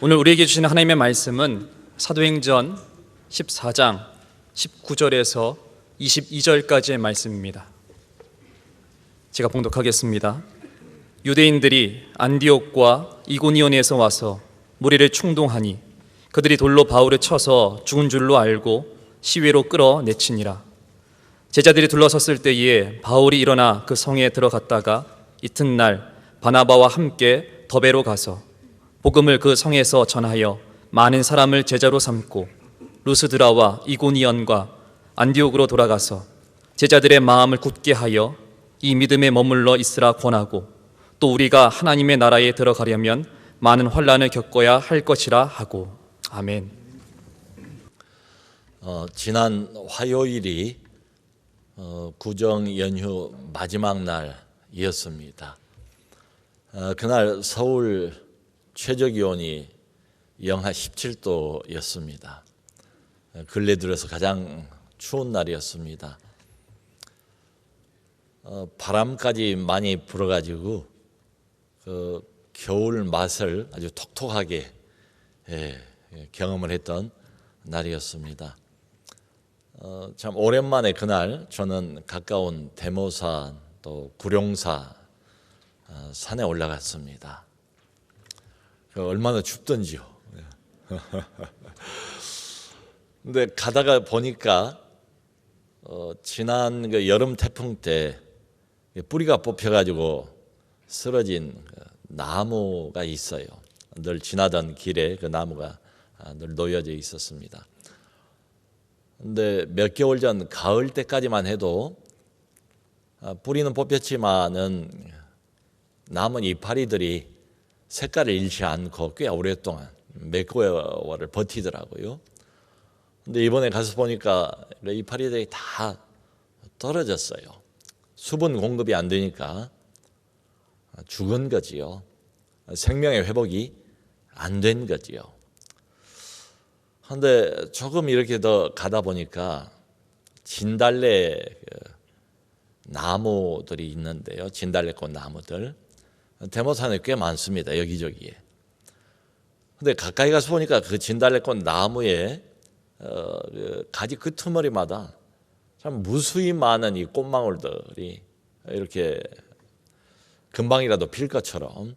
오늘 우리에게 주시는 하나님의 말씀은 사도행전 14장 19절에서 22절까지의 말씀입니다. 제가 봉독하겠습니다. 유대인들이 안디옥과 이고니온에서 와서 무리를 충동하니 그들이 돌로 바울을 쳐서 죽은 줄로 알고 시외로 끌어내치니라. 제자들이 둘러섰을 때에 바울이 일어나 그 성에 들어갔다가 이튿날 바나바와 함께 더베로 가서 복음을 그 성에서 전하여 많은 사람을 제자로 삼고 루스드라와 이고니온과 안디옥으로 돌아가서 제자들의 마음을 굳게 하여 이 믿음에 머물러 있으라 권하고 또 우리가 하나님의 나라에 들어가려면 많은 환난을 겪어야 할 것이라 하고. 아멘. 지난 화요일이 구정 연휴 마지막 날이었습니다. 그날 서울 최저기온이 영하 17도였습니다. 근래 들어서 가장 추운 날이었습니다. 바람까지 많이 불어가지고 그 겨울 맛을 아주 톡톡하게 경험을 했던 날이었습니다. 참 오랜만에 그날 저는 가까운 대모산 또 구룡사 산에 올라갔습니다. 얼마나 춥던지요. 근데 가다가 보니까 지난 그 여름 태풍 때 뿌리가 뽑혀가지고 쓰러진 나무가 있어요. 늘 지나던 길에 그 나무가 늘 놓여져 있었습니다. 근데 몇 개월 전 가을 때까지만 해도 뿌리는 뽑혔지만은 남은 이파리들이 색깔을 잃지 않고 꽤 오랫동안 몇 개월을 버티더라고요. 근데 이번에 가서 보니까 이파리들이 다 떨어졌어요. 수분 공급이 안 되니까 죽은 거지요. 생명의 회복이 안 된 거지요. 그런데 조금 이렇게 더 가다 보니까 진달래 나무들이 있는데요. 진달래꽃 나무들. 대모산에 꽤 많습니다. 여기저기에. 근데 가까이 가서 보니까 그 진달래꽃 나무에 가지 끄트머리마다 참 무수히 많은 이 꽃망울들이 이렇게 금방이라도 필 것처럼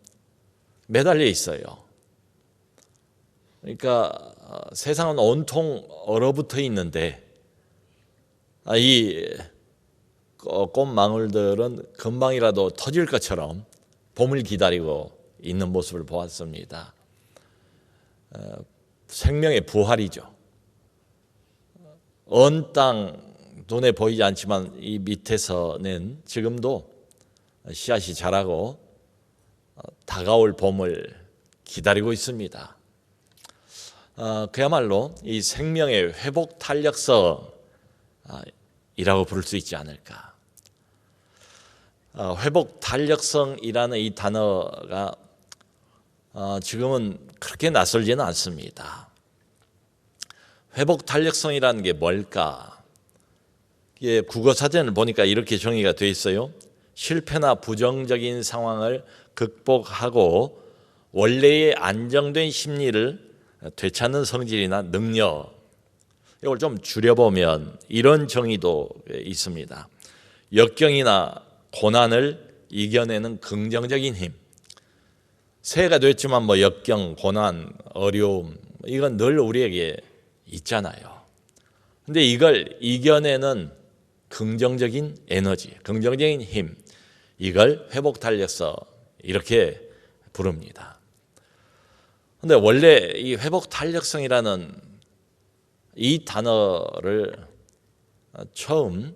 매달려 있어요. 그러니까 세상은 온통 얼어붙어 있는데 이 꽃망울들은 금방이라도 터질 것처럼 봄을 기다리고 있는 모습을 보았습니다. 생명의 부활이죠. 언 땅 눈에 보이지 않지만 이 밑에서는 지금도 씨앗이 자라고 다가올 봄을 기다리고 있습니다. 그야말로 이 생명의 회복 탄력성이라고 부를 수 있지 않을까. 회복 탄력성이라는 이 단어가 지금은 그렇게 낯설지는 않습니다. 회복 탄력성이라는 게 뭘까? 이게 국어사전을 보니까 이렇게 정의가 되어 있어요. 실패나 부정적인 상황을 극복하고 원래의 안정된 심리를 되찾는 성질이나 능력. 이걸 좀 줄여보면 이런 정의도 있습니다. 역경이나 고난을 이겨내는 긍정적인 힘. 새해가 됐지만 뭐 역경, 고난, 어려움 이건 늘 우리에게 있잖아요. 근데 이걸 이겨내는 긍정적인 에너지, 긍정적인 힘, 이걸 회복 탄력성 이렇게 부릅니다. 근데 원래 이 회복 탄력성이라는 이 단어를 처음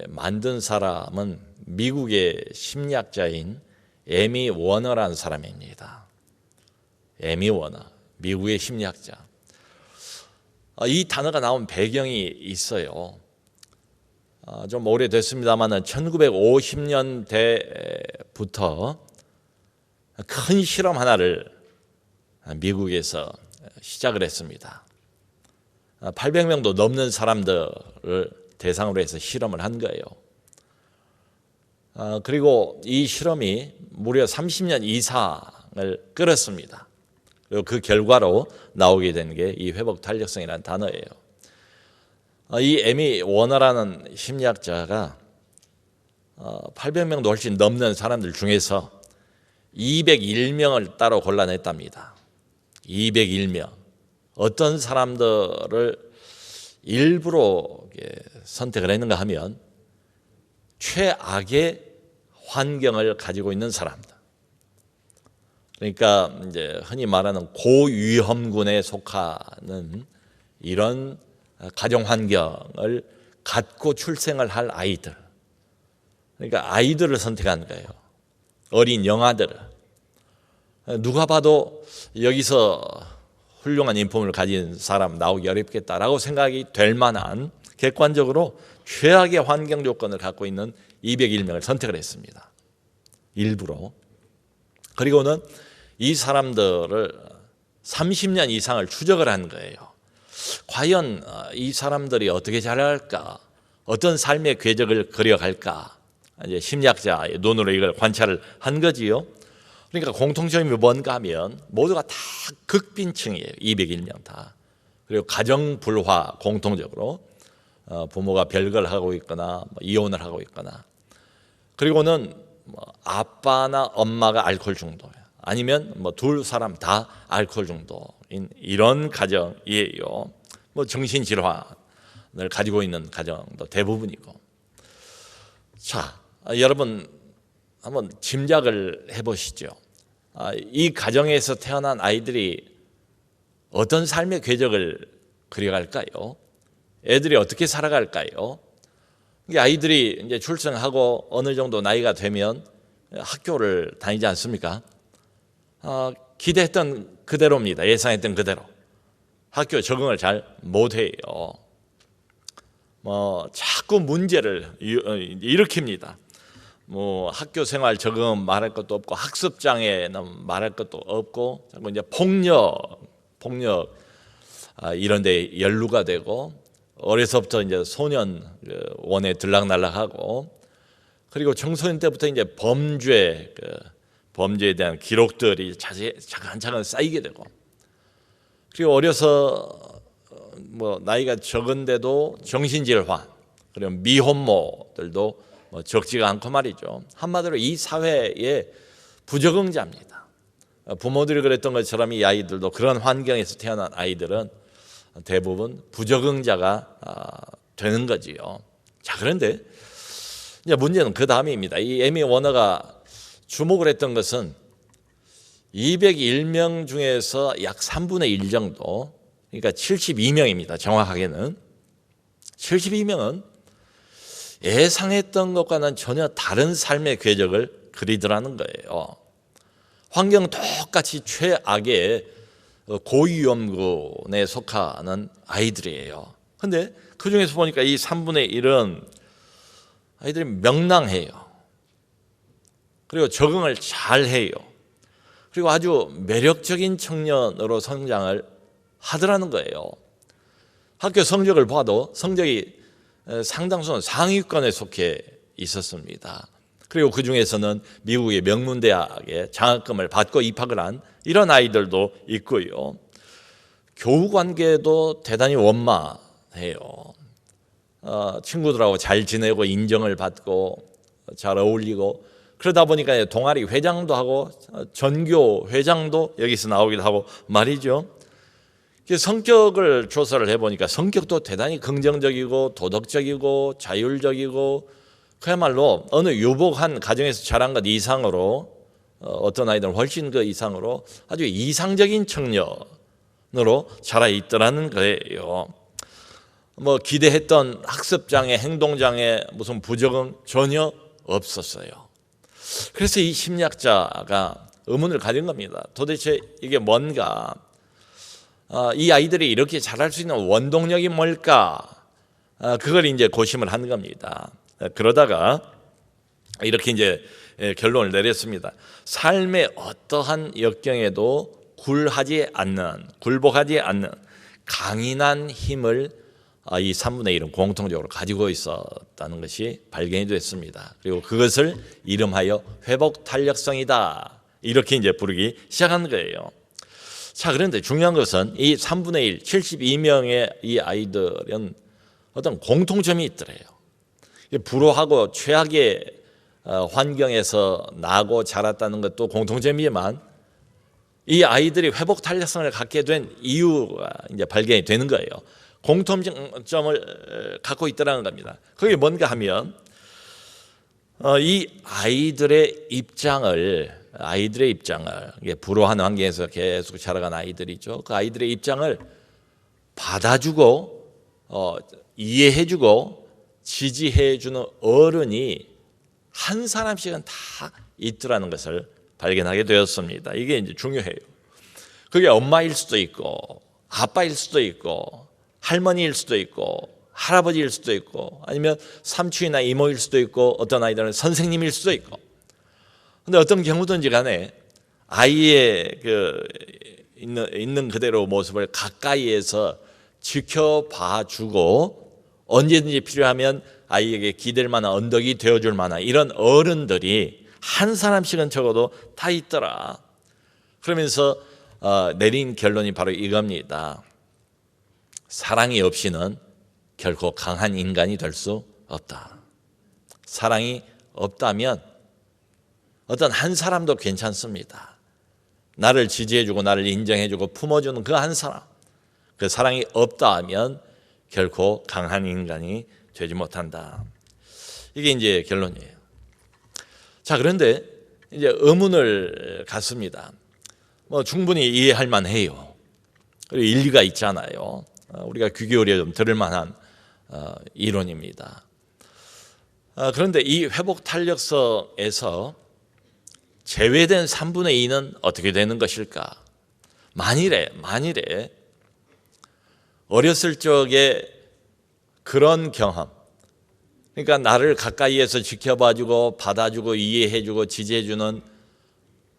만든 사람은 미국의 심리학자인 에미 워너라는 사람입니다. 에미 워너, 미국의 심리학자. 이 단어가 나온 배경이 있어요. 좀 오래됐습니다만 1950년대부터 큰 실험 하나를 미국에서 시작을 했습니다. 800명도 넘는 사람들을 대상으로 해서 실험을 한 거예요. 그리고 이 실험이 무려 30년 이상을 끌었습니다. 그리고 그 결과로 나오게 된 게 이 회복 탄력성이라는 단어예요. 이 에미 워너라는 심리학자가 800명도 훨씬 넘는 사람들 중에서 201명을 따로 골라냈답니다. 201명. 어떤 사람들을 일부러 선택을 했는가 하면 최악의 환경을 가지고 있는 사람들. 그러니까 이제 흔히 말하는 고위험군에 속하는 이런 가정 환경을 갖고 출생을 할 아이들. 그러니까 아이들을 선택한 거예요. 어린 영아들을. 누가 봐도 여기서 훌륭한 인품을 가진 사람 나오기 어렵겠다라고 생각이 될 만한 객관적으로 최악의 환경 조건을 갖고 있는 201명을 선택을 했습니다. 일부러. 그리고는 이 사람들을 30년 이상을 추적을 한 거예요. 과연 이 사람들이 어떻게 자랄까? 어떤 삶의 궤적을 그려갈까? 이제 심리학자의 눈으로 이걸 관찰을 한 거지요. 그러니까 공통점이 뭔가 하면 모두가 다 극빈층이에요. 201명 다. 그리고 가정 불화 공통적으로 부모가 별거를 하고 있거나 이혼을 하고 있거나, 그리고는 아빠나 엄마가 알코올 중독, 아니면 두 사람 다 알코올 중독인 이런 가정이에요. 정신질환을 가지고 있는 가정도 대부분이고. 자, 여러분 한번 짐작을 해보시죠. 이 가정에서 태어난 아이들이 어떤 삶의 궤적을 그려갈까요? 애들이 어떻게 살아갈까요? 아이들이 이제 출생하고 어느 정도 나이가 되면 학교를 다니지 않습니까? 기대했던 그대로입니다. 예상했던 그대로. 학교 적응을 잘 못해요. 자꾸 문제를 일으킵니다. 학교 생활 적응 말할 것도 없고, 학습 장애는 말할 것도 없고, 자꾸 이제 폭력 이런 데 연루가 되고, 어려서부터 이제 소년원에 들락날락하고, 그리고 청소년 때부터 이제 범죄에 대한 기록들이 차근차근 쌓이게 되고, 그리고 어려서 나이가 적은데도 정신질환, 그리고 미혼모들도 적지가 않고 말이죠. 한마디로 이 사회의 부적응자입니다. 부모들이 그랬던 것처럼 이 아이들도, 그런 환경에서 태어난 아이들은 대부분 부적응자가 되는 거지요. 자, 그런데 이제 문제는 그 다음입니다. 이 에미 워너가 주목을 했던 것은 201명 중에서 약 3분의 1 정도, 그러니까 72명입니다. 정확하게는 72명은 예상했던 것과는 전혀 다른 삶의 궤적을 그리더라는 거예요. 환경 똑같이 최악의 고위험군에 속하는 아이들이에요. 그런데 그 중에서 보니까 이 3분의 1은 아이들이 명랑해요. 그리고 적응을 잘해요. 그리고 아주 매력적인 청년으로 성장을 하더라는 거예요. 학교 성적을 봐도 성적이 상당수는 상위권에 속해 있었습니다. 그리고 그 중에서는 미국의 명문대학에 장학금을 받고 입학을 한 이런 아이들도 있고요. 교우 관계도 대단히 원만해요. 친구들하고 잘 지내고 인정을 받고 잘 어울리고, 그러다 보니까 동아리 회장도 하고 전교 회장도 여기서 나오기도 하고 말이죠. 성격을 조사를 해보니까 성격도 대단히 긍정적이고 도덕적이고 자율적이고, 그야말로 어느 유복한 가정에서 자란 것 이상으로, 어떤 아이들은 훨씬 그 이상으로 아주 이상적인 청년으로 자라 있더라는 거예요. 기대했던 학습장애, 행동장애, 무슨 부적응 전혀 없었어요. 그래서 이 심리학자가 의문을 가진 겁니다. 도대체 이게 뭔가, 이 아이들이 이렇게 자랄 수 있는 원동력이 뭘까? 그걸 이제 고심을 한 겁니다. 그러다가 이렇게 이제 결론을 내렸습니다. 삶의 어떠한 역경에도 굴복하지 않는 강인한 힘을 이 3분의 1은 공통적으로 가지고 있었다는 것이 발견이 됐습니다. 그리고 그것을 이름하여 회복 탄력성이다, 이렇게 이제 부르기 시작한 거예요. 자, 그런데 중요한 것은 이 3분의 1, 72명의 이 아이들은 어떤 공통점이 있더래요. 불우하고 최악의 환경에서 나고 자랐다는 것도 공통점이지만 이 아이들이 회복 탄력성을 갖게 된 이유가 이제 발견이 되는 거예요. 공통점을 갖고 있더라는 겁니다. 그게 뭔가 하면 이 아이들의 입장을 불우한 환경에서 계속 자라간 아이들이죠. 그 아이들의 입장을 받아주고 이해해주고 지지해주는 어른이 한 사람씩은 다 있더라는 것을 발견하게 되었습니다. 이게 이제 중요해요. 그게 엄마일 수도 있고 아빠일 수도 있고 할머니일 수도 있고 할아버지일 수도 있고 아니면 삼촌이나 이모일 수도 있고 어떤 아이들은 선생님일 수도 있고. 근데 어떤 경우든지 간에 아이의 있는 그대로 모습을 가까이에서 지켜봐 주고 언제든지 필요하면 아이에게 기댈 만한 언덕이 되어줄 만한 이런 어른들이 한 사람씩은 적어도 다 있더라. 그러면서 내린 결론이 바로 이겁니다. 사랑이 없이는 결코 강한 인간이 될 수 없다. 사랑이 없다면 어떤 한 사람도 괜찮습니다. 나를 지지해주고 나를 인정해주고 품어주는 그 한 사람, 그 사랑이 없다 하면 결코 강한 인간이 되지 못한다. 이게 이제 결론이에요. 자, 그런데 이제 의문을 갖습니다. 충분히 이해할 만해요. 그리고 일리가 있잖아요. 우리가 귀 기울여 좀 들을 만한 이론입니다. 그런데 이 회복 탄력성에서 제외된 3분의 2는 어떻게 되는 것일까? 만일에 어렸을 적에 그런 경험, 그러니까 나를 가까이에서 지켜봐주고 받아주고 이해해주고 지지해주는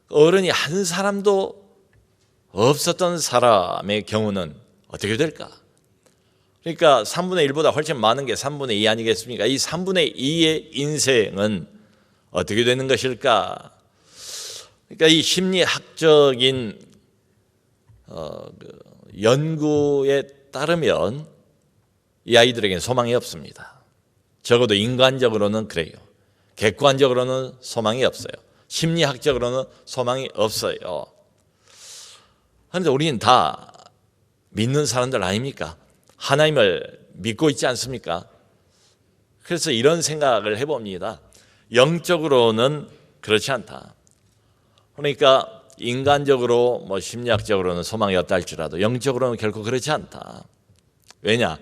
어른이 한 사람도 없었던 사람의 경우는 어떻게 될까? 그러니까 3분의 1보다 훨씬 많은 게 3분의 2 아니겠습니까? 이 3분의 2의 인생은 어떻게 되는 것일까? 그러니까 이 심리학적인 연구에 따르면 이 아이들에게는 소망이 없습니다. 적어도 인간적으로는 그래요. 객관적으로는 소망이 없어요. 심리학적으로는 소망이 없어요. 그런데 우리는 다 믿는 사람들 아닙니까? 하나님을 믿고 있지 않습니까? 그래서 이런 생각을 해봅니다. 영적으로는 그렇지 않다. 그러니까 인간적으로 심리학적으로는 소망이 없다 할지라도 영적으로는 결코 그렇지 않다. 왜냐?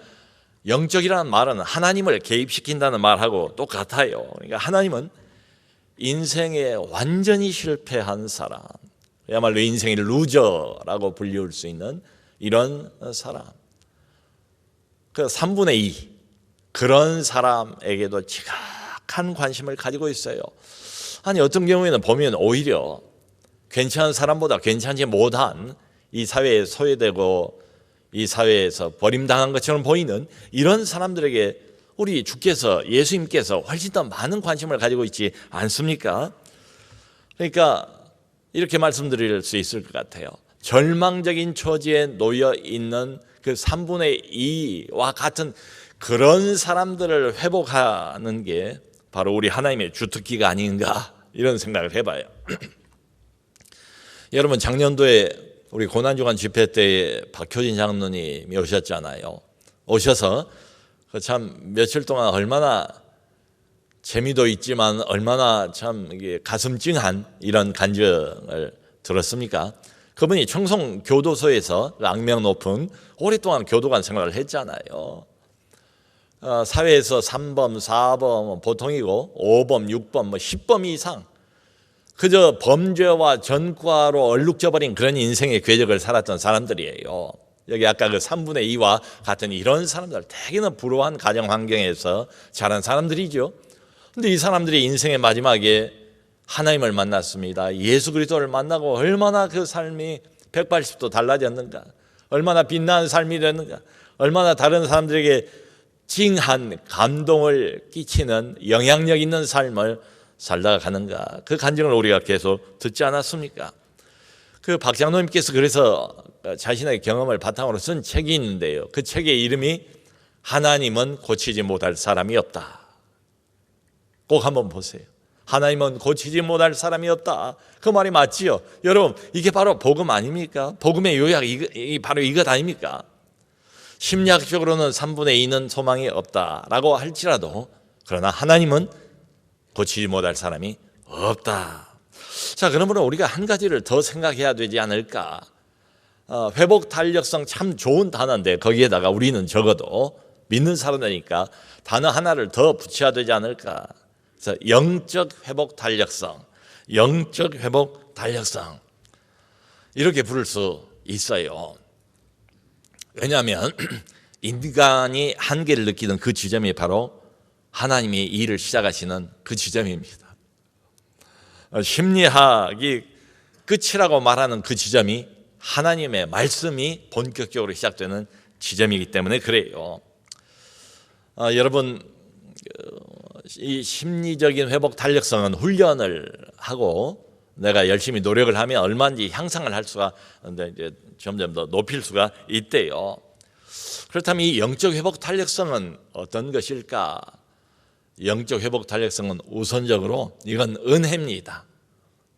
영적이라는 말은 하나님을 개입시킨다는 말하고 똑같아요. 그러니까 하나님은 인생에 완전히 실패한 사람, 그야말로 인생의 루저라고 불리울 수 있는 이런 사람, 그 3분의 2 그런 사람에게도 지각한 관심을 가지고 있어요. 아니 어떤 경우에는 보면 오히려 괜찮은 사람보다 괜찮지 못한 이 사회에 소외되고 이 사회에서 버림당한 것처럼 보이는 이런 사람들에게 우리 주께서 예수님께서 훨씬 더 많은 관심을 가지고 있지 않습니까? 그러니까 이렇게 말씀드릴 수 있을 것 같아요. 절망적인 처지에 놓여 있는 그 3분의 2와 같은 그런 사람들을 회복하는 게 바로 우리 하나님의 주특기가 아닌가 이런 생각을 해봐요. 여러분 작년도에 우리 고난주간 집회 때에 박효진 장로님이 오셨잖아요. 오셔서 참 며칠 동안 얼마나 재미도 있지만 얼마나 참 가슴 찡한 이런 간증을 들었습니까? 그분이 청송 교도소에서 악명 높은 오랫동안 교도관 생활을 했잖아요. 사회에서 3범, 4범 보통이고 5범, 6범, 10범 이상 그저 범죄와 전과로 얼룩져버린 그런 인생의 궤적을 살았던 사람들이에요. 여기 아까 그 3분의 2와 같은 이런 사람들, 대개는 불우한 가정 환경에서 자란 사람들이죠. 근데 이 사람들이 인생의 마지막에 하나님을 만났습니다. 예수 그리스도를 만나고 얼마나 그 삶이 180도 달라졌는가, 얼마나 빛나는 삶이 됐는가, 얼마나 다른 사람들에게 찡한 감동을 끼치는 영향력 있는 삶을 살다가 가는가, 그 간증을 우리가 계속 듣지 않았습니까? 그 박장로님께서 그래서 자신의 경험을 바탕으로 쓴 책이 있는데요. 그 책의 이름이 하나님은 고치지 못할 사람이 없다. 꼭 한번 보세요. 하나님은 고치지 못할 사람이 없다. 그 말이 맞지요. 여러분, 이게 바로 복음 아닙니까? 복음의 요약이 바로 이것 아닙니까? 심리학적으로는 3분의 2는 소망이 없다라고 할지라도 그러나 하나님은 고치지 못할 사람이 없다. 자, 그러므로 우리가 한 가지를 더 생각해야 되지 않을까? 회복 탄력성 참 좋은 단어인데 거기에다가 우리는 적어도 믿는 사람이니까 단어 하나를 더 붙여야 되지 않을까? 그래서 영적 회복 탄력성, 영적 회복 탄력성 이렇게 부를 수 있어요. 왜냐하면 인간이 한계를 느끼는 그 지점이 바로 하나님이 일을 시작하시는 그 지점입니다. 심리학이 끝이라고 말하는 그 지점이 하나님의 말씀이 본격적으로 시작되는 지점이기 때문에 그래요. 여러분, 이 심리적인 회복 탄력성은 훈련을 하고 내가 열심히 노력을 하면 얼마든지 향상을 할 수가 이제 점점 더 높일 수가 있대요. 그렇다면 이 영적 회복 탄력성은 어떤 것일까? 영적 회복 탄력성은 우선적으로 이건 은혜입니다.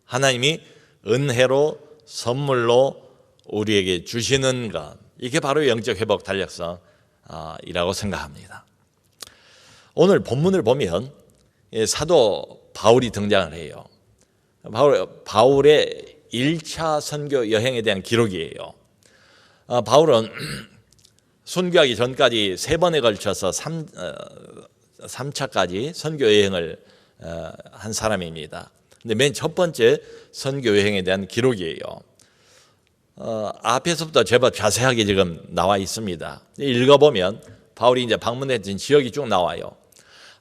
하나님이 은혜로 선물로 우리에게 주시는 것, 이게 바로 영적 회복 탄력성이라고 생각합니다. 오늘 본문을 보면 사도 바울이 등장을 해요. 바울의 1차 선교 여행에 대한 기록이에요. 바울은 순교하기 전까지 3번에 걸쳐서 3차까지 선교 여행을 한 사람입니다. 근데 맨 첫 번째 선교 여행에 대한 기록이에요. 앞에서부터 제법 자세하게 지금 나와 있습니다. 읽어보면 바울이 이제 방문했던 지역이 쭉 나와요.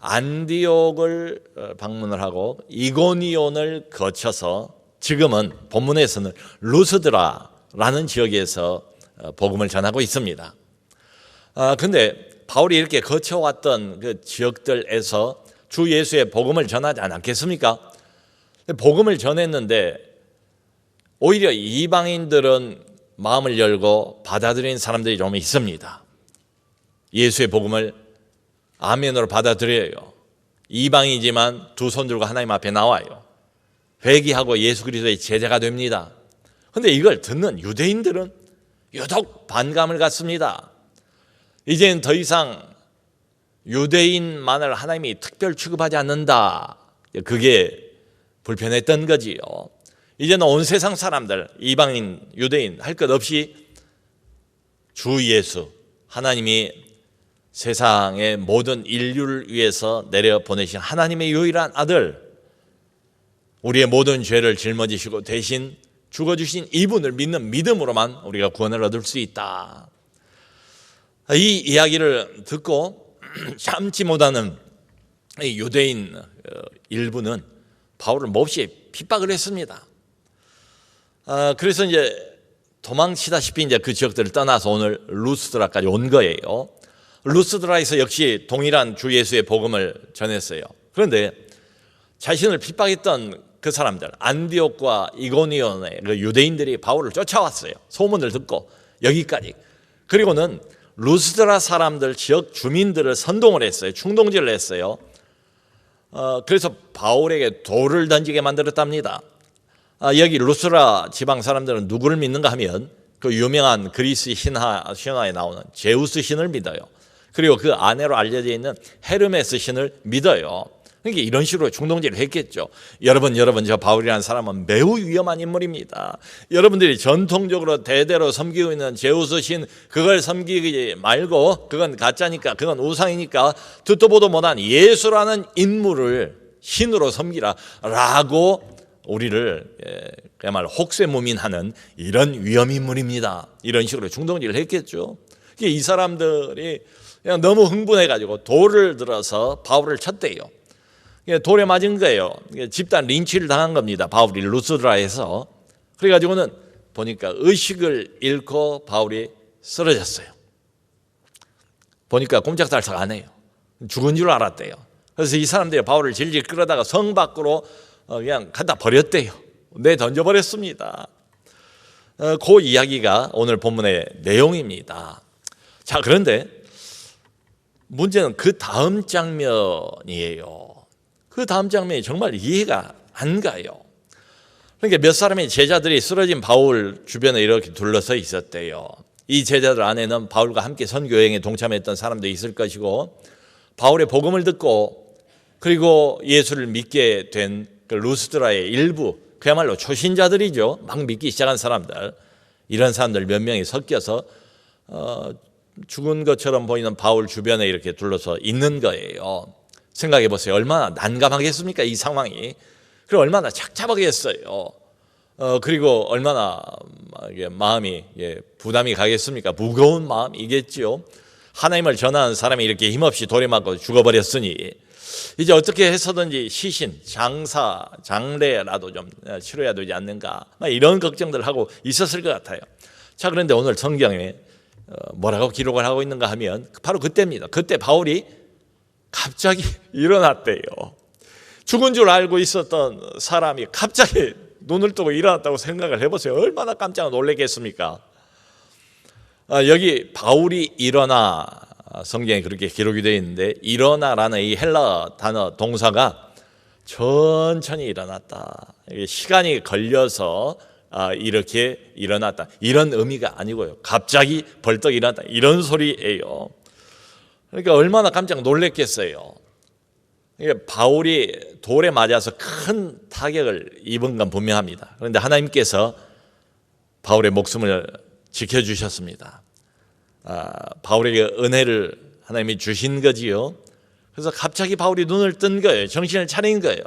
안디옥을 방문을 하고 이고니온을 거쳐서 지금은 본문에서는 루스드라라는 지역에서 복음을 전하고 있습니다. 근데 바울이 이렇게 거쳐왔던 그 지역들에서 주 예수의 복음을 전하지 않았겠습니까? 복음을 전했는데 오히려 이방인들은 마음을 열고 받아들인 사람들이 좀 있습니다. 예수의 복음을 아멘으로 받아들여요. 이방이지만 두 손 들고 하나님 앞에 나와요. 회개하고 예수 그리스도의 제자가 됩니다. 그런데 이걸 듣는 유대인들은 유독 반감을 갖습니다. 이제는 더 이상 유대인만을 하나님이 특별 취급하지 않는다. 그게 불편했던 거지요. 이제는 온 세상 사람들, 이방인, 유대인 할 것 없이 주 예수, 하나님이 세상의 모든 인류를 위해서 내려보내신 하나님의 유일한 아들, 우리의 모든 죄를 짊어지시고 대신 죽어주신 이분을 믿는 믿음으로만 우리가 구원을 얻을 수 있다. 이 이야기를 듣고 참지 못하는 유대인 일부는 바울을 몹시 핍박을 했습니다. 그래서 이제 도망치다시피 이제 그 지역들을 떠나서 오늘 루스드라까지 온 거예요. 루스드라에서 역시 동일한 주 예수의 복음을 전했어요. 그런데 자신을 핍박했던 그 사람들, 안디옥과 이고니온의 그 유대인들이 바울을 쫓아왔어요. 소문을 듣고 여기까지. 그리고는 루스드라 사람들, 지역 주민들을 선동을 했어요. 충동질을 했어요. 그래서 바울에게 돌을 던지게 만들었답니다. 여기 루스드라 지방 사람들은 누구를 믿는가 하면 그 유명한 그리스 신화에 나오는 제우스 신을 믿어요. 그리고 그 아내로 알려져 있는 헤르메스 신을 믿어요. 그러니까 이런 식으로 충동질을 했겠죠. 여러분 저 바울이라는 사람은 매우 위험한 인물입니다. 여러분들이 전통적으로 대대로 섬기고 있는 제우스 신 그걸 섬기지 말고 그건 가짜니까 그건 우상이니까 듣도 보도 못한 예수라는 인물을 신으로 섬기라라고 우리를 그야말로 혹세무민하는 이런 위험 인물입니다. 이런 식으로 충동질을 했겠죠. 이 사람들이 그냥 너무 흥분해가지고 돌을 들어서 바울을 쳤대요. 돌에 맞은 거예요. 집단 린치를 당한 겁니다. 바울이 루스드라에서. 그래가지고는 보니까 의식을 잃고 바울이 쓰러졌어요. 보니까 꼼짝달싹 안 해요. 죽은 줄 알았대요. 그래서 이 사람들이 바울을 질질 끌어다가 성 밖으로 그냥 갖다 버렸대요. 내 던져버렸습니다. 그 이야기가 오늘 본문의 내용입니다. 자, 그런데 문제는 그 다음 장면이에요. 그 다음 장면이 정말 이해가 안 가요. 그러니까 몇 사람의 제자들이 쓰러진 바울 주변에 이렇게 둘러서 있었대요. 이 제자들 안에는 바울과 함께 선교 여행에 동참했던 사람도 있을 것이고, 바울의 복음을 듣고 그리고 예수를 믿게 된 그 루스드라의 일부, 그야말로 초신자들이죠. 막 믿기 시작한 사람들, 이런 사람들 몇 명이 섞여서 죽은 것처럼 보이는 바울 주변에 이렇게 둘러서 있는 거예요. 생각해 보세요. 얼마나 난감하겠습니까, 이 상황이. 그리고 얼마나 착잡하겠어요. 그리고 얼마나 마음이 부담이 가겠습니까? 무거운 마음이겠죠. 하나님을 전하는 사람이 이렇게 힘없이 돌에 맞고 죽어버렸으니 이제 어떻게 해서든지 시신, 장사, 장례라도 좀 치러야 되지 않는가, 이런 걱정들을 하고 있었을 것 같아요. 자, 그런데 오늘 성경에 뭐라고 기록을 하고 있는가 하면 바로 그때입니다. 그때 바울이 갑자기 일어났대요. 죽은 줄 알고 있었던 사람이 갑자기 눈을 뜨고 일어났다고 생각을 해보세요. 얼마나 깜짝 놀랐겠습니까? 여기 바울이 일어나, 성경에 그렇게 기록이 되어 있는데, 일어나라는 이 헬라 단어 동사가 천천히 일어났다, 시간이 걸려서 이렇게 일어났다, 이런 의미가 아니고요. 갑자기 벌떡 일어났다, 이런 소리예요. 그러니까 얼마나 깜짝 놀랐겠어요. 바울이 돌에 맞아서 큰 타격을 입은 건 분명합니다. 그런데 하나님께서 바울의 목숨을 지켜주셨습니다. 바울에게 은혜를 하나님이 주신 거지요. 그래서 갑자기 바울이 눈을 뜬 거예요. 정신을 차린 거예요.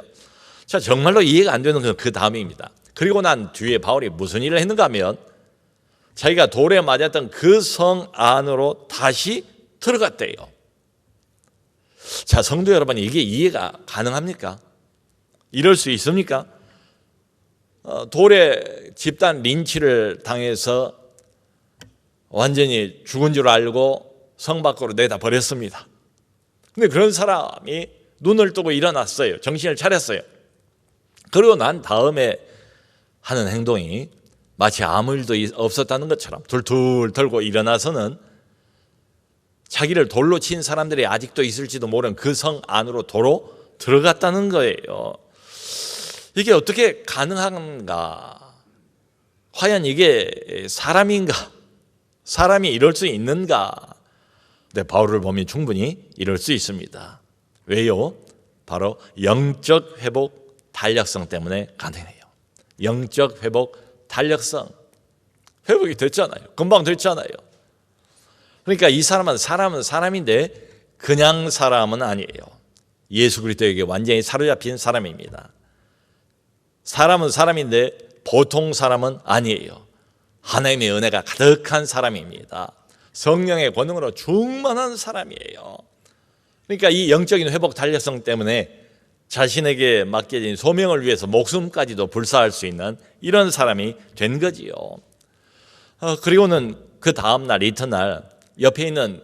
자, 정말로 이해가 안 되는 건 그 다음입니다. 그리고 난 뒤에 바울이 무슨 일을 했는가 하면 자기가 돌에 맞았던 그 성 안으로 다시 들어갔대요. 자, 성도 여러분, 이게 이해가 가능합니까? 이럴 수 있습니까? 돌에 집단 린치를 당해서 완전히 죽은 줄 알고 성 밖으로 내다 버렸습니다. 근데 그런 사람이 눈을 뜨고 일어났어요. 정신을 차렸어요. 그리고 난 다음에 하는 행동이 마치 아무 일도 없었다는 것처럼 둘둘 털고 일어나서는 자기를 돌로 친 사람들이 아직도 있을지도 모르는 그 성 안으로 도로 들어갔다는 거예요. 이게 어떻게 가능한가? 과연 이게 사람인가? 사람이 이럴 수 있는가? 네, 바울을 보면 충분히 이럴 수 있습니다. 왜요? 바로 영적 회복 탄력성 때문에 가능해요. 영적 회복 탄력성. 회복이 됐잖아요. 금방 됐잖아요. 그러니까 이 사람은 사람인데 그냥 사람은 아니에요. 예수 그리스도에게 완전히 사로잡힌 사람입니다. 사람은 사람인데 보통 사람은 아니에요. 하나님의 은혜가 가득한 사람입니다. 성령의 권능으로 충만한 사람이에요. 그러니까 이 영적인 회복 탄력성 때문에 자신에게 맡겨진 소명을 위해서 목숨까지도 불사할 수 있는 이런 사람이 된 거지요. 그리고는 그 다음 날 이튿날 옆에 있는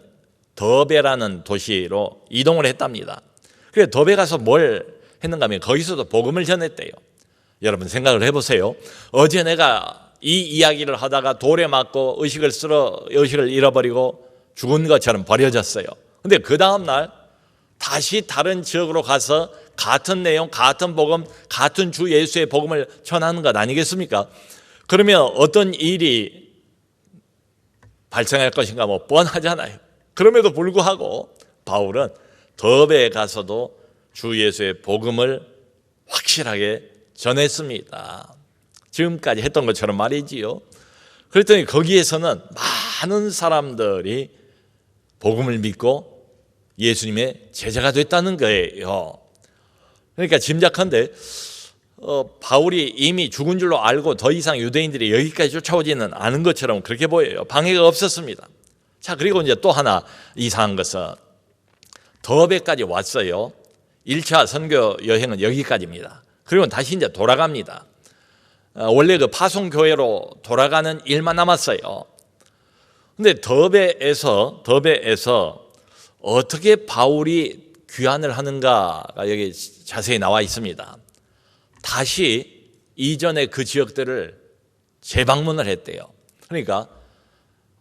더베라는 도시로 이동을 했답니다. 그래서 더베 가서 뭘 했는가 하면 거기서도 복음을 전했대요. 여러분 생각을 해보세요. 어제 내가 이 이야기를 하다가 돌에 맞고 의식을 잃어버리고 죽은 것처럼 버려졌어요. 근데 그 다음날 다시 다른 지역으로 가서 같은 내용, 같은 복음, 같은 주 예수의 복음을 전하는 것 아니겠습니까? 그러면 어떤 일이 발생할 것인가 뭐 뻔하잖아요. 그럼에도 불구하고 바울은 더베에 가서도 주 예수의 복음을 확실하게 전했습니다. 지금까지 했던 것처럼 말이지요. 그랬더니 거기에서는 많은 사람들이 복음을 믿고 예수님의 제자가 됐다는 거예요. 그러니까 짐작한데 바울이 이미 죽은 줄로 알고 더 이상 유대인들이 여기까지 쫓아오지는 않은 것처럼 그렇게 보여요. 방해가 없었습니다. 자, 그리고 이제 또 하나 이상한 것은 더베까지 왔어요. 1차 선교 여행은 여기까지입니다. 그리고 다시 이제 돌아갑니다. 원래 그 파송교회로 돌아가는 일만 남았어요. 근데 더베에서 어떻게 바울이 귀환을 하는가가 여기 자세히 나와 있습니다. 다시 이전의 그 지역들을 재방문을 했대요. 그러니까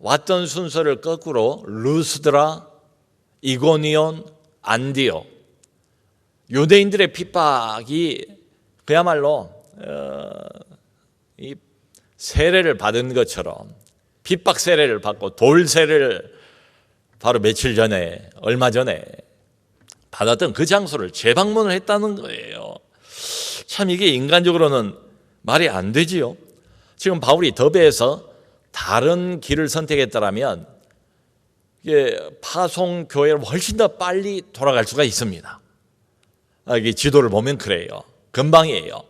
왔던 순서를 거꾸로 루스드라, 이고니온, 안디옥, 유대인들의 핍박이 그야말로 이 세례를 받은 것처럼 핍박 세례를 받고 돌 세례를 바로 며칠 전에 얼마 전에 받았던 그 장소를 재방문을 했다는 거예요. 참 이게 인간적으로는 말이 안 되지요. 지금 바울이 더베에서 다른 길을 선택했더라면 이게 파송 교회를 훨씬 더 빨리 돌아갈 수가 있습니다. 이게 지도를 보면 그래요. 금방이에요.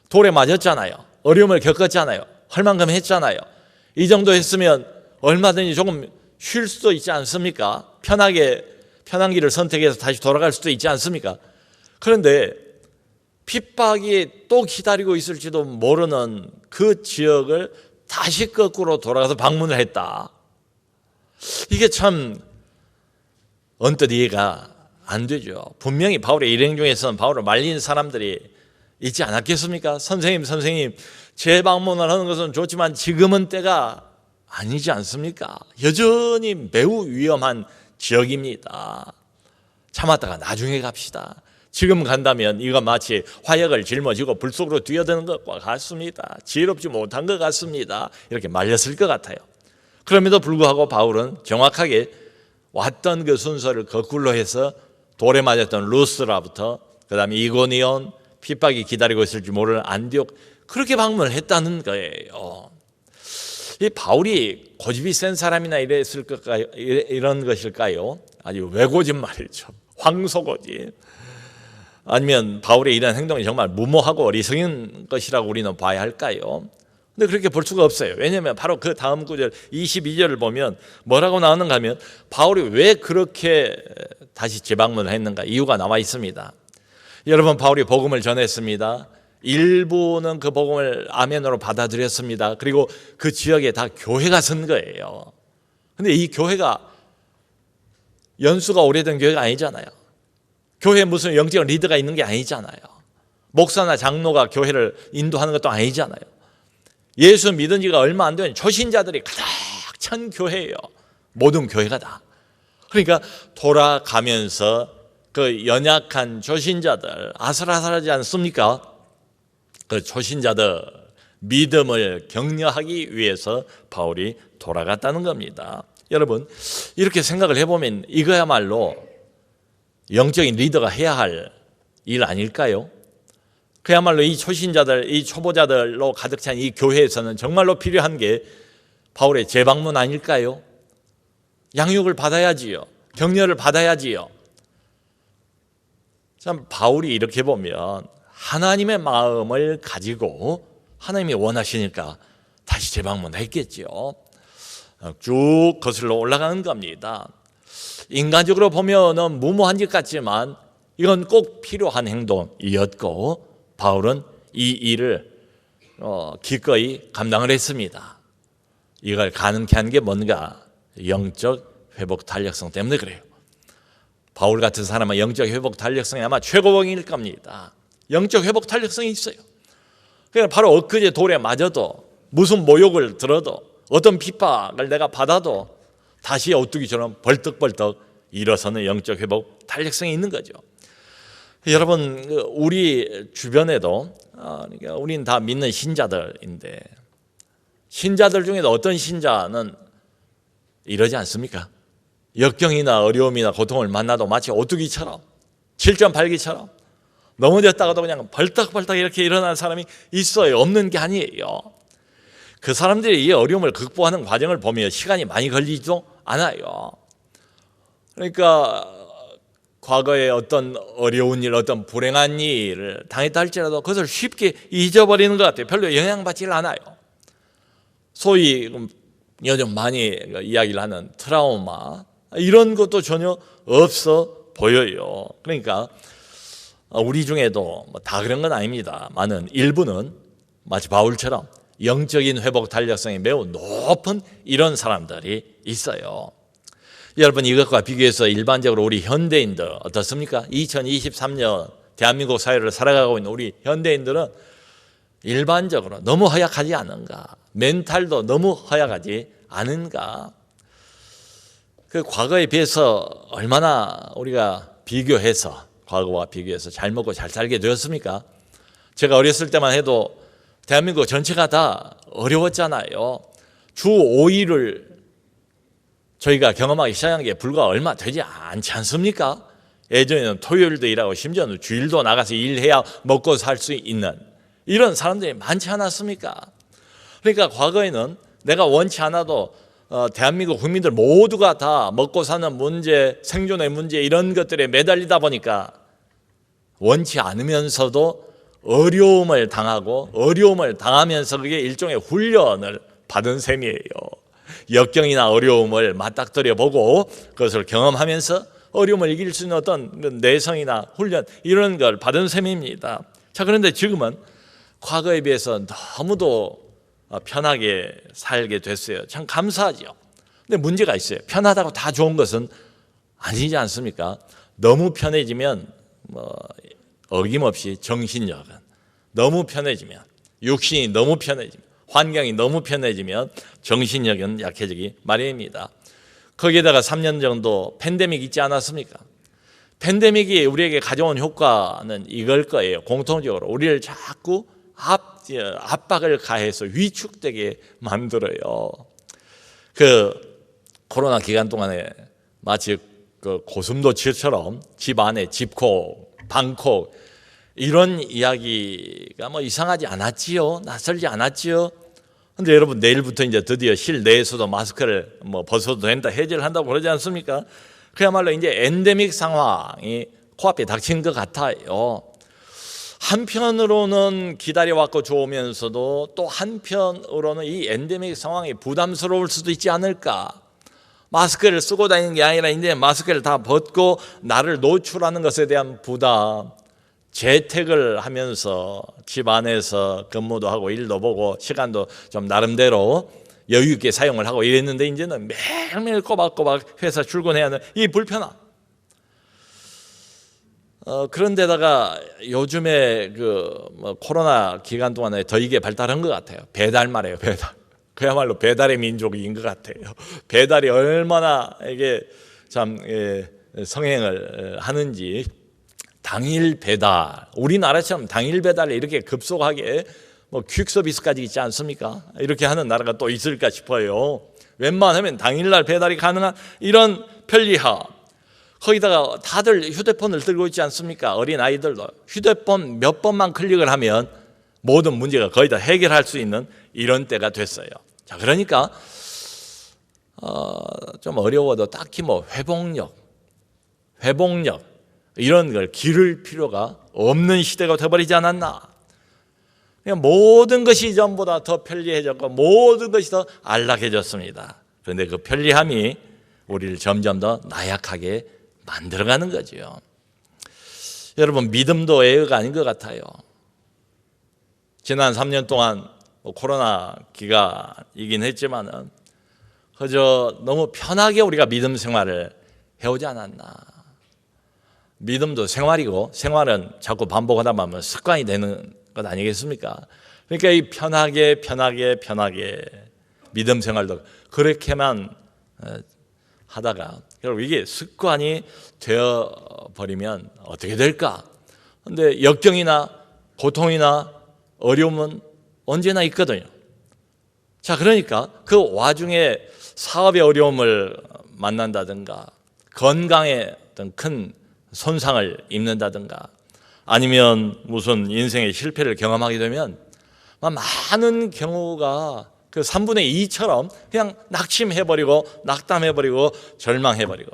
돌에 맞았잖아요. 어려움을 겪었잖아요. 헐만큼 했잖아요. 이 정도 했으면 얼마든지 조금 쉴 수도 있지 않습니까? 편한 길을 선택해서 다시 돌아갈 수도 있지 않습니까? 그런데 핍박이 또 기다리고 있을지도 모르는 그 지역을 다시 거꾸로 돌아가서 방문을 했다. 이게 참 언뜻 이해가 안 되죠. 분명히 바울의 일행 중에서는 바울을 말린 사람들이 있지 않았겠습니까? 선생님 재방문을 하는 것은 좋지만 지금은 때가 아니지 않습니까? 여전히 매우 위험한 지역입니다. 참았다가 나중에 갑시다. 지금 간다면 이거 마치 화약을 짊어지고 불 속으로 뛰어드는 것과 같습니다. 지혜롭지 못한 것 같습니다. 이렇게 말렸을 것 같아요. 그럼에도 불구하고 바울은 정확하게 왔던 그 순서를 거꾸로 해서 돌에 맞았던 루스라부터 그 다음에 이고니온, 핍박이 기다리고 있을지 모르는 안디옥, 그렇게 방문을 했다는 거예요. 이 바울이 고집이 센 사람이나 이런 것일까요? 아주 왜고집 말이죠. 황소고집. 아니면 바울의 이런 행동이 정말 무모하고 어리석은 것이라고 우리는 봐야 할까요? 근데 그렇게 볼 수가 없어요. 왜냐하면 바로 그 다음 구절 22절을 보면 뭐라고 나오는가 하면 바울이 왜 그렇게 다시 재방문을 했는가 이유가 나와 있습니다. 여러분, 바울이 복음을 전했습니다. 일부는 그 복음을 아멘으로 받아들였습니다. 그리고 그 지역에 다 교회가 선 거예요. 근데 이 교회가 연수가 오래된 교회가 아니잖아요. 교회에 무슨 영적 리더가 있는 게 아니잖아요. 목사나 장로가 교회를 인도하는 것도 아니잖아요. 예수 믿은 지가 얼마 안 된 초신자들이 가득 찬 교회예요. 모든 교회가 다. 그러니까 돌아가면서 그 연약한 초신자들 아슬아슬하지 않습니까? 그 초신자들 믿음을 격려하기 위해서 바울이 돌아갔다는 겁니다. 여러분, 이렇게 생각을 해보면 이거야말로 영적인 리더가 해야 할 일 아닐까요? 그야말로 이 초신자들, 이 초보자들로 가득 찬 이 교회에서는 정말로 필요한 게 바울의 재방문 아닐까요? 양육을 받아야지요. 격려를 받아야지요. 참 바울이 이렇게 보면 하나님의 마음을 가지고 하나님이 원하시니까 다시 재방문했겠죠. 쭉 거슬러 올라가는 겁니다. 인간적으로 보면은 무모한 것 같지만 이건 꼭 필요한 행동이었고 바울은 이 일을 기꺼이 감당을 했습니다. 이걸 가능케 한 게 뭔가? 영적 회복 탄력성 때문에 그래요. 바울 같은 사람은 영적 회복 탄력성이 아마 최고봉일 겁니다. 영적 회복 탄력성이 있어요. 그러니까 바로 엊그제 돌에 맞아도 무슨 모욕을 들어도 어떤 핍박을 내가 받아도 다시 오뚜기처럼 벌떡벌떡 일어서는 영적 회복 탄력성이 있는 거죠. 여러분, 우리 주변에도 그러니까 우리는 다 믿는 신자들인데 신자들 중에도 어떤 신자는 이러지 않습니까? 역경이나 어려움이나 고통을 만나도 마치 오뚜기처럼 7.8기처럼 넘어졌다가도 그냥 벌떡벌떡 이렇게 일어나는 사람이 있어요. 없는 게 아니에요. 그 사람들이 이 어려움을 극복하는 과정을 보면 시간이 많이 걸리지도 않아요. 그러니까 과거에 어떤 어려운 일, 어떤 불행한 일을 당했다 할지라도 그것을 쉽게 잊어버리는 것 같아요. 별로 영향받지를 않아요. 소위 요즘 많이 이야기를 하는 트라우마, 이런 것도 전혀 없어 보여요. 그러니까 우리 중에도 다 그런 건 아닙니다. 많은 일부는 마치 바울처럼 영적인 회복 탄력성이 매우 높은 이런 사람들이 있어요. 여러분, 이것과 비교해서 일반적으로 우리 현대인들 어떻습니까? 2023년 대한민국 사회를 살아가고 있는 우리 현대인들은 일반적으로 너무 허약하지 않은가? 멘탈도 너무 허약하지 않은가? 그 과거에 비해서 얼마나 우리가 비교해서 과거와 비교해서 잘 먹고 잘 살게 되었습니까? 제가 어렸을 때만 해도 대한민국 전체가 다 어려웠잖아요. 주 5일을 저희가 경험하기 시작한 게 불과 얼마 되지 않지 않습니까? 예전에는 토요일도 일하고 심지어는 주일도 나가서 일해야 먹고 살 수 있는 이런 사람들이 많지 않았습니까? 그러니까 과거에는 내가 원치 않아도 대한민국 국민들 모두가 다 먹고 사는 문제, 생존의 문제 이런 것들에 매달리다 보니까 원치 않으면서도 어려움을 당하고 어려움을 당하면서 그게 일종의 훈련을 받은 셈이에요. 역경이나 어려움을 맞닥뜨려 보고 그것을 경험하면서 어려움을 이길 수 있는 어떤 내성이나 훈련 이런 걸 받은 셈입니다. 자, 그런데 지금은 과거에 비해서 너무도 편하게 살게 됐어요. 참 감사하죠. 근데 문제가 있어요. 편하다고 다 좋은 것은 아니지 않습니까? 너무 편해지면 어김없이 정신력은 너무 편해지면 육신이 너무 편해지면 환경이 너무 편해지면 정신력은 약해지기 마련입니다. 거기에다가 3년 정도 팬데믹 있지 않았습니까? 팬데믹이 우리에게 가져온 효과는 이걸 거예요. 공통적으로 우리를 자꾸 압박을 가해서 위축되게 만들어요. 그 코로나 기간 동안에 마치 그 고슴도치처럼 집 안에 집콕, 방콕 이런 이야기가 이상하지 않았지요. 낯설지 않았지요. 근데 여러분 내일부터 이제 드디어 실내에서도 마스크를 벗어도 된다, 해제를 한다고 그러지 않습니까? 그야말로 이제 엔데믹 상황이 코앞에 닥친 것 같아요. 한편으로는 기다려왔고 좋으면서도 또 한편으로는 이 엔데믹 상황이 부담스러울 수도 있지 않을까. 마스크를 쓰고 다니는 게 아니라 이제 마스크를 다 벗고 나를 노출하는 것에 대한 부담, 재택을 하면서 집 안에서 근무도 하고 일도 보고 시간도 좀 나름대로 여유 있게 사용을 하고 이랬는데 이제는 매일매일 꼬박꼬박 회사 출근해야 하는 이 불편함. 그런데다가 요즘에 코로나 기간 동안에 더 이게 발달한 것 같아요. 배달 말이에요, 배달. 그야말로 배달의 민족인 것 같아요. 배달이 얼마나 이게 참 성행을 하는지. 당일 배달, 우리나라처럼 당일 배달에 이렇게 급속하게 퀵 서비스까지 있지 않습니까? 이렇게 하는 나라가 또 있을까 싶어요. 웬만하면 당일날 배달이 가능한 이런 편리함. 거기다가 다들 휴대폰을 들고 있지 않습니까? 어린 아이들도 휴대폰 몇 번만 클릭을 하면 모든 문제가 거의 다 해결할 수 있는 이런 때가 됐어요. 자, 그러니까 좀 어려워도 딱히 회복력 이런 걸 기를 필요가 없는 시대가 되어버리지 않았나. 그냥 모든 것이 전보다 더 편리해졌고 모든 것이 더 안락해졌습니다. 그런데 그 편리함이 우리를 점점 더 나약하게 만들어가는 거죠. 여러분, 믿음도 애가 아닌 것 같아요. 지난 3년 동안 코로나 기간이긴 했지만은 그저 너무 편하게 우리가 믿음 생활을 해오지 않았나. 믿음도 생활이고 생활은 자꾸 반복하다 보면 습관이 되는 것 아니겠습니까? 그러니까 이 편하게 믿음 생활도 그렇게만 하다가 결국 이게 습관이 되어버리면 어떻게 될까? 그런데 역경이나 고통이나 어려움은 언제나 있거든요. 자, 그러니까 그 와중에 사업의 어려움을 만난다든가 건강에 어떤 큰 손상을 입는다든가 아니면 무슨 인생의 실패를 경험하게 되면 많은 경우가 그 3분의 2처럼 그냥 낙심해버리고 낙담해버리고 절망해버리고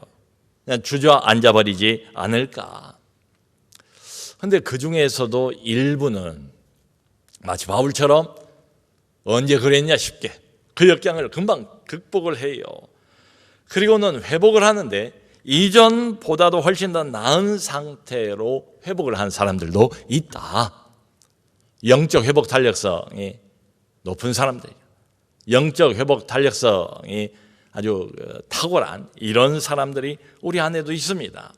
그냥 주저앉아버리지 않을까. 그런데 그 중에서도 일부는 마치 바울처럼 언제 그랬냐 싶게 그 역경을 금방 극복을 해요. 그리고는 회복을 하는데 이전보다도 훨씬 더 나은 상태로 회복을 한 사람들도 있다. 영적 회복 탄력성이 높은 사람들, 영적 회복 탄력성이 아주 탁월한 이런 사람들이 우리 안에도 있습니다.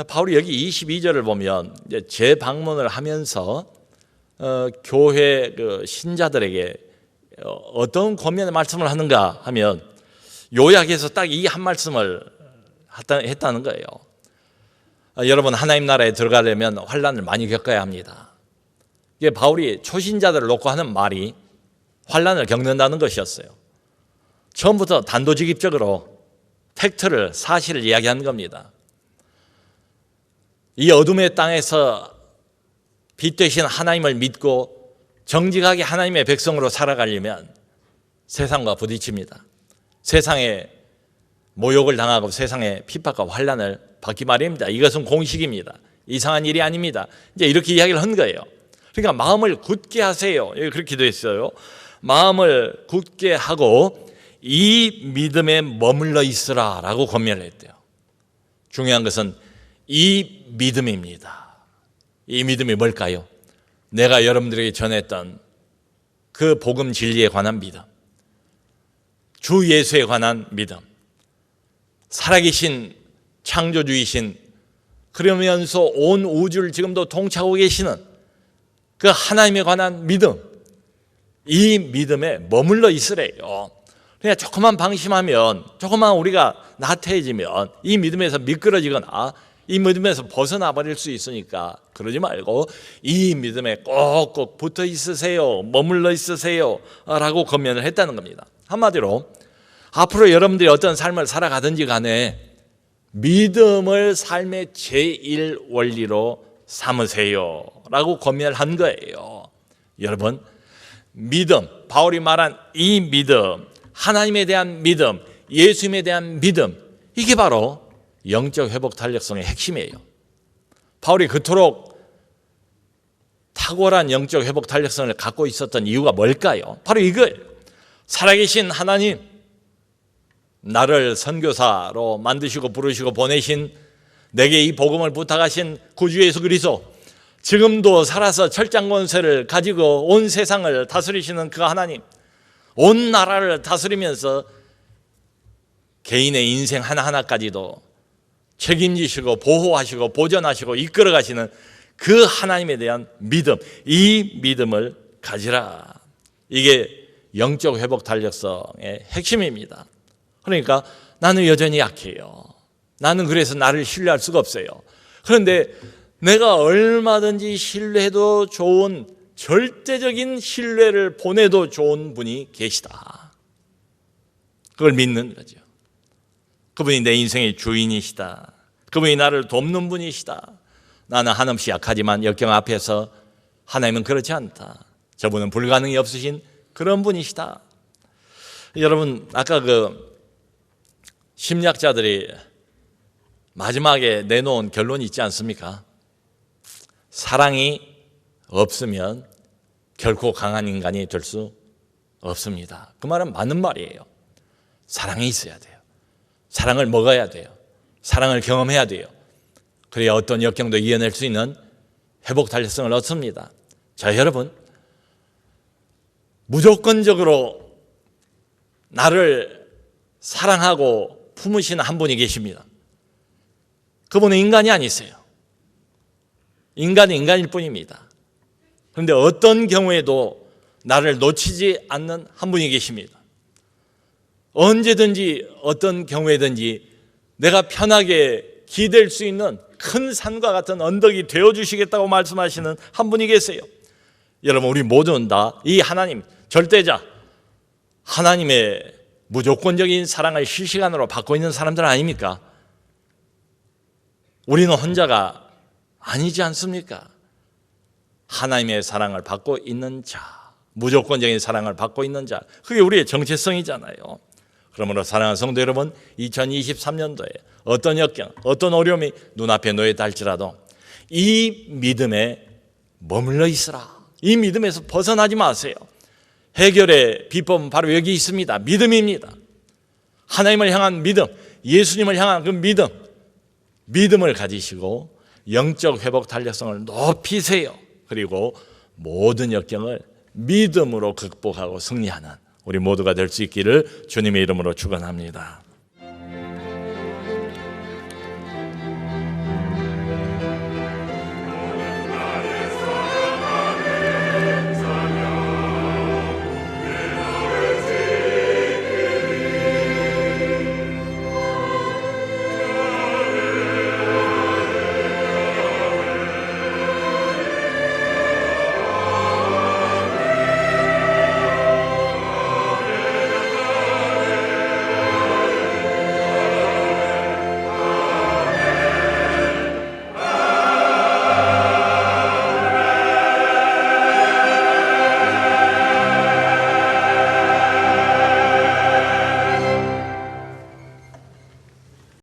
바울이 여기 22절을 보면 이제 재방문을 하면서 교회 신자들에게 어떤 권면의 말씀을 하는가 하면 요약해서 딱 이 한 말씀을 했다는 거예요. 여러분, 하나님 나라에 들어가려면 환난을 많이 겪어야 합니다. 이게 바울이 초신자들을 놓고 하는 말이 환난을 겪는다는 것이었어요. 처음부터 단도직입적으로 팩트를, 사실을 이야기한 겁니다. 이 어둠의 땅에서 빛 되신 하나님을 믿고 정직하게 하나님의 백성으로 살아가려면 세상과 부딪힙니다. 세상에 모욕을 당하고 세상에 핍박과 환난을 받기 마련입니다. 이것은 공식입니다. 이상한 일이 아닙니다. 이제 이렇게 이야기를 한 거예요. 그러니까 마음을 굳게 하세요. 여기 그렇게 되어 있어요. 마음을 굳게 하고 이 믿음에 머물러 있으라라고 권면을 했대요. 중요한 것은 이 믿음입니다. 이 믿음이 뭘까요? 내가 여러분들에게 전했던 그 복음 진리에 관한 믿음, 주 예수에 관한 믿음, 살아계신 창조주이신, 그러면서 온 우주를 지금도 통치하고 계시는 그 하나님에 관한 믿음, 이 믿음에 머물러 있으래요. 그냥 조금만 방심하면, 조금만 우리가 나태해지면 이 믿음에서 미끄러지거나 이 믿음에서 벗어나 버릴 수 있으니까 그러지 말고 이 믿음에 꼭꼭 붙어 있으세요, 머물러 있으세요 라고 권면을 했다는 겁니다. 한마디로 앞으로 여러분들이 어떤 삶을 살아가든지 간에 믿음을 삶의 제1 원리로 삼으세요 라고 권면을 한 거예요. 여러분, 믿음, 바울이 말한 이 믿음, 하나님에 대한 믿음, 예수님에 대한 믿음, 이게 바로 영적 회복 탄력성의 핵심이에요. 바울이 그토록 탁월한 영적 회복 탄력성을 갖고 있었던 이유가 뭘까요? 바로 이거예요. 살아계신 하나님, 나를 선교사로 만드시고 부르시고 보내신, 내게 이 복음을 부탁하신 구주 예수 그리스도, 지금도 살아서 철장 권세를 가지고 온 세상을 다스리시는 그 하나님, 온 나라를 다스리면서 개인의 인생 하나하나까지도 책임지시고 보호하시고 보존하시고 이끌어 가시는 그 하나님에 대한 믿음, 이 믿음을 가지라. 이게 영적 회복 탄력성의 핵심입니다. 그러니까 나는 여전히 약해요. 나는 그래서 나를 신뢰할 수가 없어요. 그런데 내가 얼마든지 신뢰해도 좋은, 절대적인 신뢰를 보내도 좋은 분이 계시다. 그걸 믿는 거죠. 그분이 내 인생의 주인이시다. 그분이 나를 돕는 분이시다. 나는 한없이 약하지만 역경 앞에서 하나님은 그렇지 않다. 저분은 불가능이 없으신 그런 분이시다. 여러분, 아까 그 심리학자들이 마지막에 내놓은 결론이 있지 않습니까? 사랑이 없으면 결코 강한 인간이 될 수 없습니다. 그 말은 맞는 말이에요. 사랑이 있어야 돼요. 사랑을 먹어야 돼요. 사랑을 경험해야 돼요. 그래야 어떤 역경도 이겨낼 수 있는 회복 탄력성을 얻습니다. 자, 여러분, 무조건적으로 나를 사랑하고 품으시는 한 분이 계십니다. 그분은 인간이 아니세요. 인간은 인간일 뿐입니다. 그런데 어떤 경우에도 나를 놓치지 않는 한 분이 계십니다. 언제든지 어떤 경우에든지 내가 편하게 기댈 수 있는 큰 산과 같은 언덕이 되어주시겠다고 말씀하시는 한 분이 계세요. 여러분, 우리 모두는 다 이 하나님, 절대자 하나님의 무조건적인 사랑을 실시간으로 받고 있는 사람들 아닙니까? 우리는 혼자가 아니지 않습니까? 하나님의 사랑을 받고 있는 자, 무조건적인 사랑을 받고 있는 자, 그게 우리의 정체성이잖아요. 그러므로 사랑하는 성도 여러분, 2023년도에 어떤 역경, 어떤 어려움이 눈앞에 놓여 닿을지라도 이 믿음에 머물러 있으라. 이 믿음에서 벗어나지 마세요. 해결의 비법은 바로 여기 있습니다. 믿음입니다. 하나님을 향한 믿음, 예수님을 향한 그 믿음, 믿음을 가지시고 영적 회복 탄력성을 높이세요. 그리고 모든 역경을 믿음으로 극복하고 승리하는 우리 모두가 될 수 있기를 주님의 이름으로 축원합니다.